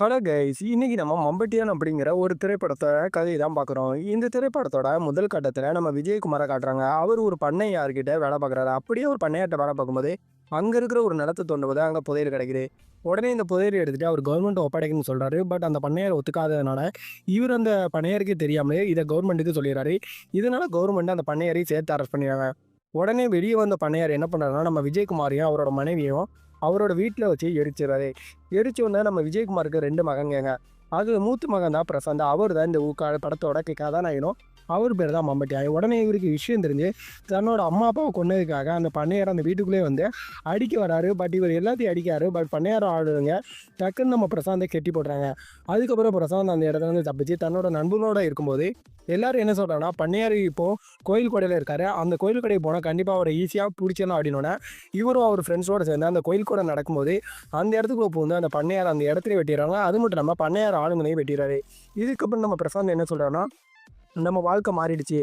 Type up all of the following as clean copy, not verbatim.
Hello guys, இன்னைக்கு நம்ம மம்பட்டியான் அப்படிங்கிற ஒரு திரைப்படத்தோட கதையை தான் பார்க்குறோம். இந்த திரைப்படத்தோட முதல் கட்டத்தில் நம்ம விஜயகுமாரை காட்டுறாங்க. அவர் ஒரு பண்ணையார்கிட்ட வேலை பார்க்குறாரு. அப்படியே ஒரு பண்ணையார்ட்ட வேலை பார்க்கும்போது அங்கே இருக்கிற ஒரு நிலத்தை தோண்டும்போது அங்கே புதையல் கிடைக்குது. உடனே இந்த புதையலை எடுத்துட்டு அவர் கவர்மெண்ட் ஒப்படைக்கணும்னு சொல்றாரு. பட் அந்த பண்ணையார் ஒத்துக்காததுனால இவர் அந்த பண்ணையாருக்கே தெரியாமலே இதை கவர்மெண்ட்டுக்கு சொல்லிடுறாரு. இதனால கவர்மெண்ட் அந்த பண்ணையாரையும் சேர்த்து அரெஸ்ட் பண்ணிடுறாங்க. உடனே வெளியே வந்த பண்ணையார் என்ன பண்ணுறாருன்னா, நம்ம விஜயகுமாரையும் அவரோட மனைவியும் அவரோட வீட்டில் வச்சு எரிச்சிடறாரு. எரிச்ச உடனே நம்ம விஜயகுமாருக்கு 2 மகன்கங்க. அது மூத்த மகன் தான் பிரசாந்த். அவர் தான் இந்த படத்தோட கதாநாயகனும். அவர் பேர் தான் மம்பட்டியான். உடனே இவருக்கு விஷயம் தெரிஞ்சு தன்னோட அம்மா அப்பாவை கொன்னதுக்காக அந்த பண்ணையார் அந்த வீட்டுக்குள்ளே வந்து அடிக்க வராரு. பட் இவர் எல்லாத்தையும் அடிக்காரு. பட் பண்ணையார் ஆளுங்க டக்குன்னு நம்ம பிரசாந்தை கெட்டி போடுறாங்க. அதுக்கப்புறம் பிரசாந்த் அந்த இடத்துல வந்து தப்பிச்சு தன்னோட நண்பனோட இருக்கும்போது எல்லாரும் என்ன சொல்கிறாங்கன்னா, பண்ணையார் இப்போது கோயில் கொடையில் இருக்காரு. அந்த கோயில் கொடைக்கு போனால் கண்டிப்பாக அவரை ஈஸியாக பிடிச்சிடலாம் அப்படின்னோடனே இவரும் அவர் ஃப்ரெண்ட்ஸோடு சேர்ந்து அந்த கோயில் கொடை நடக்கும்போது அந்த இடத்துக்குள்ள போகுது அந்த பண்ணையார் அந்த இடத்துல வெட்டிடுறாங்க. அது மட்டும் இல்லாமல் பண்ணையார் ஆளுங்களையும் வெட்டிடுறாரு. இதுக்கப்புறம் நம்ம பிரசாந்த் என்ன சொல்கிறாருன்னா, நம்ம வாழ்க்கை மாறிடுச்சு.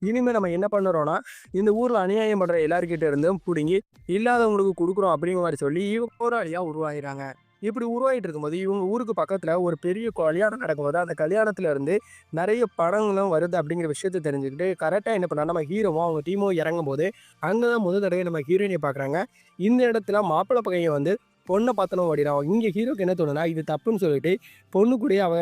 இனிமேல் நம்ம என்ன பண்ணுறோன்னா, இந்த ஊரில் அநியாயம் பண்ணுற எல்லாருக்கிட்ட இருந்தும் பிடுங்கி இல்லாதவங்களுக்கு கொடுக்குறோம் அப்படிங்கிற மாதிரி சொல்லி இவங்க போராளியாக உருவாகிறாங்க. இப்படி உருவாகிட்டு இருக்கும்போது இவங்க ஊருக்கு பக்கத்தில் ஒரு பெரிய கல்யாணம் நடக்கும்போது அந்த கல்யாணத்துல இருந்து நிறைய படங்களும் வருது அப்படிங்கிற விஷயத்த தெரிஞ்சுக்கிட்டு கரெக்டாக என்ன பண்ணா நம்ம ஹீரோவும் அவங்க டீமும் இறங்கும் போது அங்கே தான் முதல் தடவை நம்ம ஹீரோயினை பார்க்குறாங்க. இந்த இடத்துல மாப்பிள்ளை பகையை வந்து பொண்ணை பார்த்தனும் ஓடிடும். இங்கே ஹீரோக்கு என்ன தோணுன்னா, இது தப்புன்னு சொல்லிட்டு பொண்ணு கூடயே அவ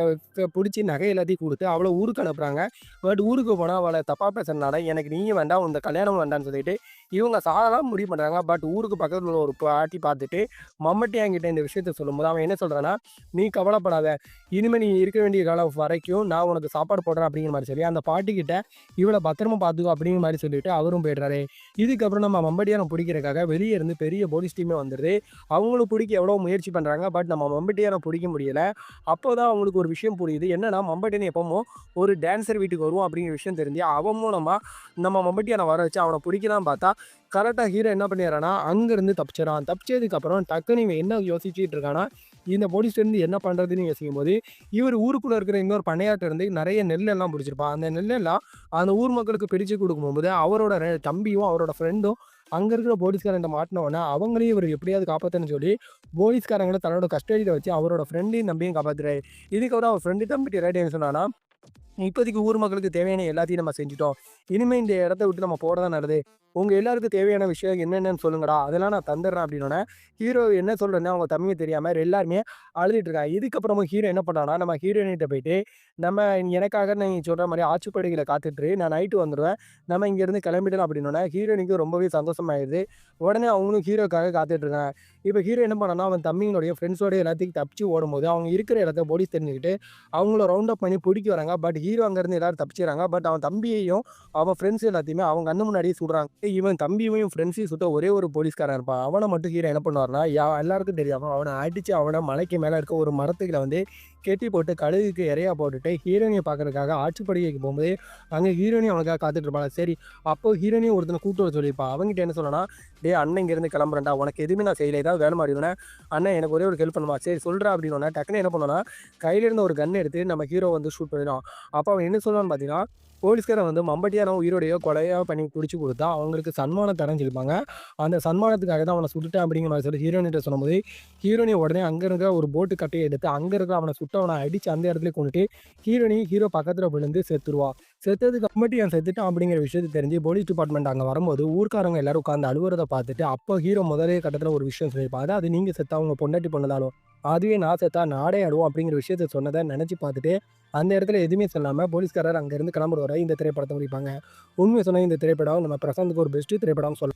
பிடிச்சி நகை எல்லாத்தையும் கொடுத்து அவளை ஊருக்கு அனுப்புகிறாங்க. பட் ஊருக்கு போனால் அவளை தப்பாக பேசுறதுனால எனக்கு நீங்கள் வேண்டாம், இந்த கல்யாணம் வேண்டான்னு சொல்லிட்டு இவங்க சாதலாம் முடிவு பண்ணுறாங்க. பட் ஊருக்கு பக்கத்தில் உள்ள ஒரு பாட்டி பார்த்துட்டு மம்மட்டியாங்கிட்ட இந்த விஷயத்த சொல்லும்போது அவன் என்ன சொல்கிறான்னா, நீ கவலைப்படாத, இனிமேல் நீ இருக்க வேண்டிய காலம் வரைக்கும் நான் உனக்கு சாப்பாடு போடுறேன் அப்படிங்கிற மாதிரி சொல்லி அந்த பாட்டிக்கிட்ட இவளை பத்திரமா பார்த்துக்கோ அப்படிங்கிற மாதிரி சொல்லிட்டு அவரும் போய்ட்றாரு. இதுக்கப்புறம் நம்ம மம்பட்டியானை பிடிக்கிறதுக்காக வெளியே இருந்து பெரிய போலீஸ் டீமே வந்துடுது. அவங்களும் பிடிக்க எவ்வளோ முயற்சி பண்ணுறாங்க. பட் நம்ம மம்பட்டியானை பிடிக்க முடியல. அப்போ தான் அவங்களுக்கு ஒரு விஷயம் புரியுது. என்னன்னா, மம்பட்டியான் எப்பவும் ஒரு டான்ஸர் வீட்டுக்கு வருவோம் அப்படிங்கிற விஷயம் தெரிஞ்சு அவன் மூலமாக நம்ம மம்பட்டியானை வர வச்சு அவனை பிடிக்கலாம் பார்த்தா கரெக்டாக ஹீரோ என்ன பண்ணிடுறான்னா அங்கேருந்து தப்பிச்சிடறான். தப்பிச்சதுக்கப்புறம் டக்குன்னு இவன் என்ன யோசிச்சுட்டு இருக்கான்னா, இந்த போலீஸ்லேருந்து என்ன பண்ணுறதுன்னு யோசிக்கும் போது இவர் ஊருக்குள்ளே இருக்கிற இன்னொரு பண்ணையாட்ட இருந்து நிறைய நெல்லெல்லாம் பிடிச்சிருப்பான். அந்த நெல்லெல்லாம் அந்த ஊர் மக்களுக்கு பிரித்து கொடுக்கும்போது அவரோட தம்பியும் அவரோட ஃப்ரெண்டும் அங்கே இருக்கிற போலீஸ்காரன்ட்ட மாட்டினோடனே அவங்களையும் இவர் எப்படியாவது காப்பாற்றணும்னு சொல்லி போலீஸ்காரங்களை தன்னோட கஸ்டடியில் வச்சு அவரோட ஃப்ரெண்டையும் தம்பியும் காப்பாற்றுறாரு. இதுக்கப்புறம் அவர் ஃப்ரெண்டு தம்பிட்டு ரைட் என்ன சொன்னான்னா, இப்போதைக்கு ஊர் மக்களுக்கு தேவையான எல்லாத்தையும் நம்ம செஞ்சுட்டோம். இனிமேல் இந்த இடத்த விட்டு நம்ம போட தான் நல்லது. உங்கள் எல்லாருக்கும் தேவையான விஷயம் என்னென்னு சொல்லுங்கடா, அதெல்லாம் நான் தந்துடுறேன் அப்படின்னோடனே ஹீரோ என்ன சொல்கிறேன்னா அவங்க தம்பியை தெரியாமல் எல்லாருமே அழுதுட்டு இருக்காங்க. இதுக்கப்புறமும் ஹீரோ என்ன பண்ணான்னா, நம்ம ஹீரோயின்கிட்ட போயிட்டு நம்ம எனக்காக நீங்கள் சொல்கிற மாதிரி ஆட்சிப்படைகளை காத்துட்டு நான் நைட்டு வந்துடுவேன், நம்ம இங்கேருந்து கிளம்பிடலாம் அப்படின்னோடனே ஹீரோயினுக்கு ரொம்பவே சந்தோஷமாயிடுது. உடனே அவங்களும் ஹீரோக்காக காத்துட்ருக்காங்க. இப்போ ஹீரோ என்ன பண்ணான்னா, அவன் தம்பிங்களுடைய ஃப்ரெண்ட்ஸோடய எல்லாத்தையும் தப்பிச்சு ஓடும்போது அவங்க இருக்கிற இடத்த போலீஸ் தெரிஞ்சுக்கிட்டு அவங்கள ரவுண்ட் அப் பண்ணி பிடிக்க வராங்க. பட் ஹீரோ அங்கேருந்து எல்லாரும் தப்பிச்சிடறாங்க. பட் அவன் தம்பியையும் அவன் ஃப்ரெண்ட்ஸ் எல்லாத்தையுமே அவங்க கண்ணு முன்னாடியே சுடுறாங்க. இவன் தம்பியையும் ஃப்ரெண்ட்ஸையும் சுட்ட ஒரே ஒரு போலீஸ்காரன் இருப்பான். அவனை மட்டும் ஹீரோ என்ன பண்ணுவார்னா, எல்லாருக்கும் தெரியாமல் அவனை அடித்து அவனை மலைக்கு மேலே இருக்க ஒரு மரத்துக்களை வந்து கெட்டி போட்டு கழுகுக்கு இறையா போட்டுட்டு ஹீரோனியை பார்க்கறதுக்காக ஆட்சிப்படிகைக்கு போகும்போது அங்கே ஹீரோனியும் அவனுக்காக காத்துட்டு இருப்பாங்க. சரி, அப்போ ஹீரோனியும் ஒருத்தனை கூட்டு வர சொல்லியிருப்பான். அவங்ககிட்ட என்ன சொல்லணும்னா, டே அண்ணன் இங்கேருந்து கிளம்புறேன்டா, உனக்கு எதுவுமே நான் செய்யலை, ஏதாவது வேலை மாறிடுவேன், அண்ணன் எனக்கு ஒரே ஒரு ஹெல்ப் பண்ணுமா, சரி சொல்கிறா அப்படின்னா டக்குன்னு என்ன பண்ணோன்னா கையிலேருந்து ஒரு கன் எடுத்து நம்ம ஹீரோ வந்து ஷூட் பண்ணிடும். அப்போ அவன் என்ன சொல்லுவான்னு பார்த்தீங்கன்னா, போலீஸ்காரன் வந்து மம்பட்டியான உயிரோடையோ கொலையாக பண்ணி பிடிச்சி கொடுத்தா அவங்களுக்கு சன்மானம் தரேன்னு சொல்லியிருப்பாங்க. அந்த சன்மானத்துக்காக தான் அவனை சுட்டுட்டேன் அப்படிங்கிற மாதிரி சொல்லி ஹீரோயின்கிட்ட சொல்லும்போது ஹீரோனி உடனே அங்கே இருக்க ஒரு போட்டு கட்டையை எடுத்து அங்கே இருக்க அவனை சுட்டவனை அடித்து அந்த இடத்துல கொண்டுட்டு ஹீரோ பக்கத்தில் விழுந்து செத்துருவா. செத்ததுக்கு அப்புறமேட்டு என் செத்துட்டான் அப்படிங்கிற விஷயத்தை தெரிஞ்சு போலீஸ் டிபார்ட்மெண்ட் அங்கே வரும்போது ஊர்க்காரங்க எல்லாரும் உட்காந்து அழுவுறதை பார்த்துட்டு அப்போ ஹீரோ முதலே கட்டத்தில் ஒரு விஷயம் சொல்லியிருப்பாங்க. அது நீங்கள் செத்தா அவங்க பொண்டாட்டி பொண்ணதாலும் அதுவே நான் செத்தா நாடே ஆடுவோம் அப்படிங்கிற விஷயத்த சொன்னதை நினச்சி பார்த்துட்டு அந்த இடத்துல எதுவுமே சொல்லாமல் போலீஸ்காரர் அங்கேருந்து கிளம்புற வரை இந்த திரைப்படத்தை முடிப்பாங்க. உண்மையை சொன்னால் இந்த திரைப்படம் நம்ம பிரசாந்துக்கு ஒரு பெஸ்ட்டு திரைப்படம் சொல்லலாம்.